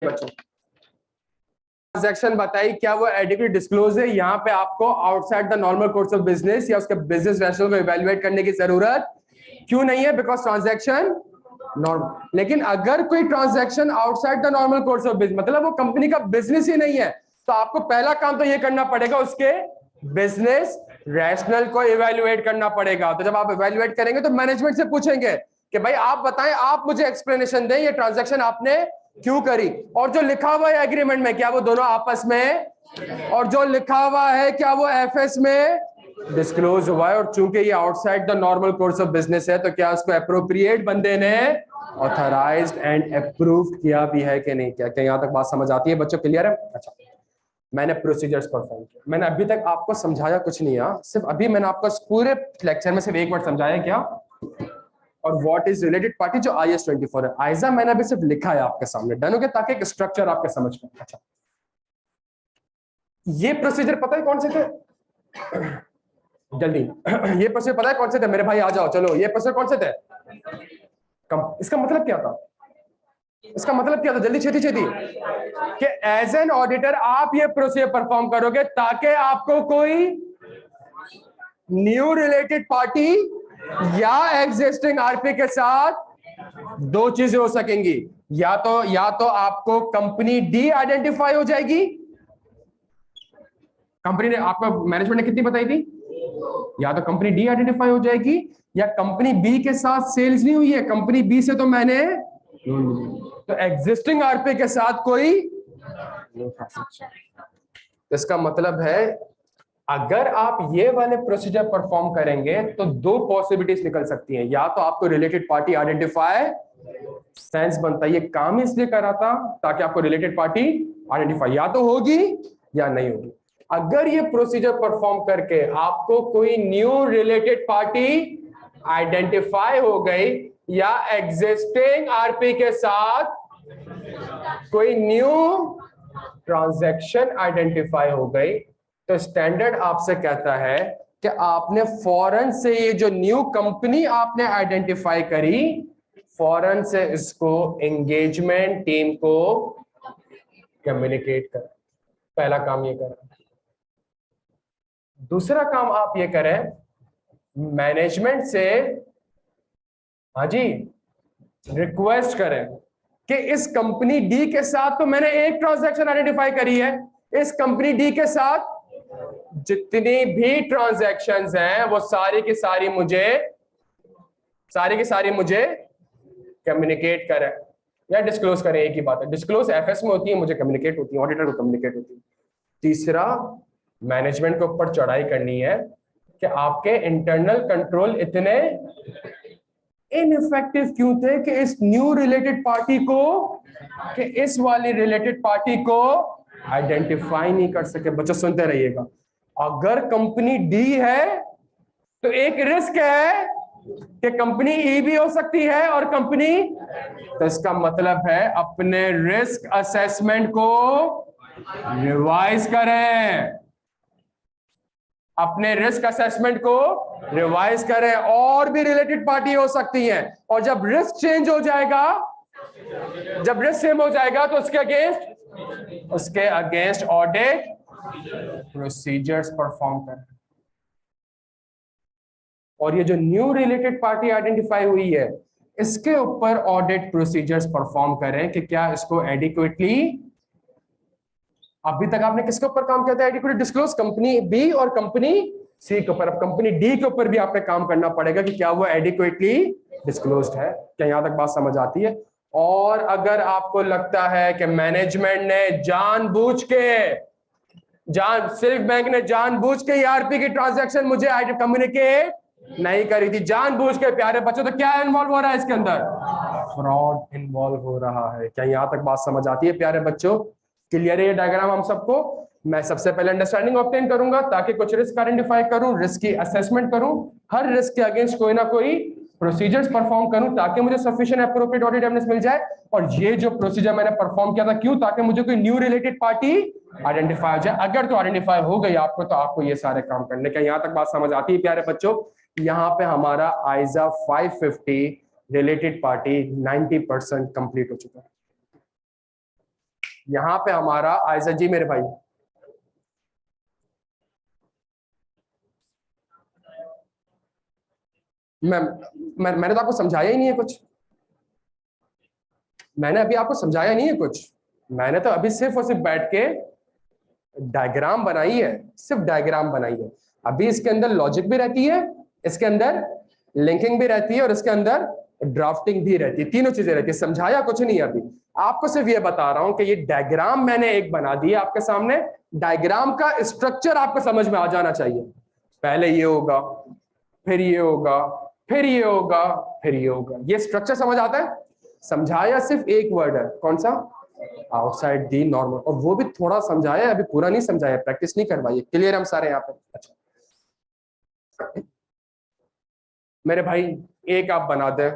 बच्चों ट्रांजैक्शन बताई, क्या वो एडिक्वेट डिस्क्लोज है? यहाँ पे आपको outside the normal course of business या उसके बिजनेस रैशनल को इवैल्यूएट करने की जरूरत क्यों नहीं है? Because transaction normal. लेकिन अगर कोई transaction outside the normal course of business, मतलब वो कंपनी का बिजनेस ही नहीं है, तो आपको पहला काम तो ये करना पड़ेगा, उसके बिजनेस रैशनल को इवैल्यूएट करना पड़ेगा। तो जब आप इवैल्यूएट करेंगे तो मैनेजमेंट से पूछेंगे कि भाई आप बताएं, आप मुझे एक्सप्लेनेशन दें, ये ट्रांजैक्शन आपने क्यों करी, और जो लिखा हुआ है एग्रीमेंट में क्या वो दोनों आपस में, और जो लिखा हुआ है क्या वो एफएस में डिस्क्लोज हुआ है। और चूंकि ये outside the normal course of business है, तो क्या उसको अप्रोप्रिएट बंदे ने ऑथराइज्ड एंड अप्रूव्ड किया भी है कि नहीं? क्या यहां तक बात समझ आती है बच्चों? क्लियर है? अच्छा, मैंने प्रोसीजर्स परफॉर्म किया, मैंने अभी तक आपको समझाया कुछ नहीं है, सिर्फ अभी मैंने आपको पूरे लेक्चर में सिर्फ एक वर्ड समझाया, क्या? और व्हाट इज रिलेटेड पार्टी, जो IS 24 है। आइजा मैंने अभी सिर्फ लिखा है आपके सामने, डन हो गया, ताकि एक स्ट्रक्चर आपके समझ में। अच्छा, ये प्रोसीजर पता है कौन से थे? जल्दी ये प्रोसीजर पता है कौन से थे मेरे भाई? आ जाओ, चलो, ये प्रोसीजर कौन से थे? इसका मतलब क्या था? इसका मतलब क्या था? जल्दी, छेती छेती, कि एज एन ऑडिटर आप ये प्रोसीजर परफॉर्म करोगे ताकि आपको कोई न्यू रिलेटेड पार्टी या एग्जिस्टिंग आरपी के साथ दो चीजें हो सकेंगी, या तो आपको कंपनी डी आइडेंटिफाई हो जाएगी, कंपनी ने आपको, मैनेजमेंट ने कितनी बताई थी, या तो कंपनी डी आइडेंटिफाई हो जाएगी, या कंपनी बी के साथ सेल्स नहीं हुई है, कंपनी बी से तो मैंने, तो एग्जिस्टिंग आरपी के साथ कोई, इसका मतलब है अगर आप ये वाले प्रोसीजर परफॉर्म करेंगे तो दो पॉसिबिलिटीज निकल सकती हैं, या तो आपको रिलेटेड पार्टी आइडेंटिफाई, सेंस बनता है ये काम इसलिए करा था ताकि आपको रिलेटेड पार्टी आइडेंटिफाई या तो होगी या नहीं होगी। अगर ये प्रोसीजर परफॉर्म करके आपको कोई न्यू रिलेटेड पार्टी आइडेंटिफाई हो गई, या एग्जिस्टिंग आरपी के साथ कोई न्यू ट्रांजैक्शन आइडेंटिफाई हो गई, तो स्टैंडर्ड आपसे कहता है कि आपने फौरन से ये जो न्यू कंपनी आपने आइडेंटिफाई करी, फौरन से इसको एंगेजमेंट टीम को कम्युनिकेट करें। पहला काम ये करें। दूसरा काम आप ये करें, मैनेजमेंट से, हाँ जी, रिक्वेस्ट करें कि इस कंपनी डी के साथ तो मैंने एक ट्रांजैक्शन आइडेंटिफाई करी है, इस कंपनी डी के साथ जितनी भी ट्रांजैक्शंस हैं वो सारी की सारी मुझे कम्युनिकेट करें या डिस्क्लोज करें। एक ही बात है, डिस्क्लोज एफएस में होती है, मुझे कम्युनिकेट होती है, ऑडिटर को कम्युनिकेट होती है। तीसरा, मैनेजमेंट के ऊपर चढ़ाई करनी है कि आपके इंटरनल कंट्रोल इतने इनइफेक्टिव क्यों थे कि इस न्यू रिलेटेड पार्टी को, कि इस वाली रिलेटेड पार्टी को आइडेंटिफाई नहीं कर सके। बच्चों सुनते रहिएगा, अगर कंपनी डी है तो एक रिस्क है कि कंपनी ई भी हो सकती है और कंपनी, तो इसका मतलब है अपने रिस्क असेसमेंट को रिवाइज करें, अपने रिस्क असेसमेंट को रिवाइज करें। और भी रिलेटेड पार्टी हो सकती है, और जब रिस्क चेंज हो जाएगा, जब रिस्क सेम हो जाएगा, तो उसके अगेंस्ट ऑडिट प्रोसीजर्स परफॉर्म करें। और ये जो न्यू रिलेटेड पार्टी आइडेंटिफाई हुई है, इसके ऊपर ऑडिट प्रोसीजर्स परफॉर्म करें कि क्या इसको एडिक्वेटली, अभी तक आपने किसके ऊपर काम किया था? एडिक्वेट डिस्क्लोज कंपनी बी और कंपनी सी के ऊपर। अब कंपनी डी के ऊपर भी आपने काम करना पड़ेगा कि क्या वो एडिक्वेटली डिस्क्लोज्ड है। क्या यहां तक बात समझ आती है? और अगर आपको लगता है कि मैनेजमेंट ने जानबूझ के, सिल्क बैंक ने जानबूझ के ईआरपी की ट्रांजैक्शन मुझे कम्युनिकेट नहीं करी थी, जानबूझ के, प्यारे बच्चों, तो क्या इन्वॉल्व हो रहा है इसके अंदर? फ्रॉड इन्वॉल्व हो रहा है। क्या यहां तक बात समझ आती है प्यारे बच्चों? क्लियर है ये डायग्राम हम सबको? मैं सबसे पहले अंडरस्टैंडिंग ऑब्टेन करूंगा ताकि कुछ रिस्क आइडेंटिफाई करूं, रिस्क की असेसमेंट करूं, हर रिस्क के अगेंस्ट कोई ना कोई प्रोसीजर्स परफॉर्म करूं ताकि मुझे सफिशिएंट एप्रोप्रिएट ऑडिट एविडेंस मिल जाए। और ये जो प्रोसीजर मैंने परफॉर्म किया था, क्यों? ताकि मुझे कोई न्यू रिलेटेड पार्टी आइडेंटिफाई हो जाए। अगर तो आइडेंटिफाई हो गई आपको, तो आपको ये सारे काम करने का। यहां तक बात समझ आती है प्यारे बच्चों? यहाँ पे हमारा आइजा 550 रिलेटेड पार्टी 90% कंप्लीट हो चुका है। यहाँ पे हमारा आयजा जी मेरे भाई, मैंने तो आपको समझाया ही नहीं है कुछ। मैंने अभी आपको समझाया नहीं है कुछ। मैंने तो अभी सिर्फ और सिर्फ बैठ के डायग्राम बनाई है, सिर्फ डायग्राम बनाई है। अभी इसके अंदर लॉजिक भी रहती है, इसके अंदर लिंकिंग भी रहती है, और इसके अंदर ड्राफ्टिंग भी रहती है। तीनों चीजें रहती है। समझाया कुछ नहीं अभी, आपको सिर्फ ये बता रहा हूं कि ये डायग्राम मैंने एक बना दिया आपके सामने। डायग्राम का स्ट्रक्चर आपको समझ में आ जाना चाहिए। पहले ये होगा, फिर ये होगा, फिर ये होगा, फिर ये होगा। ये स्ट्रक्चर समझ आता है? समझाया सिर्फ एक वर्ड है, कौन सा? आउटसाइड दी नॉर्मल, और वो भी थोड़ा समझाया, अभी पूरा नहीं समझाया, प्रैक्टिस नहीं करवाई। क्लियर हम सारे यहाँ पे? अच्छा मेरे भाई, एक आप बना दे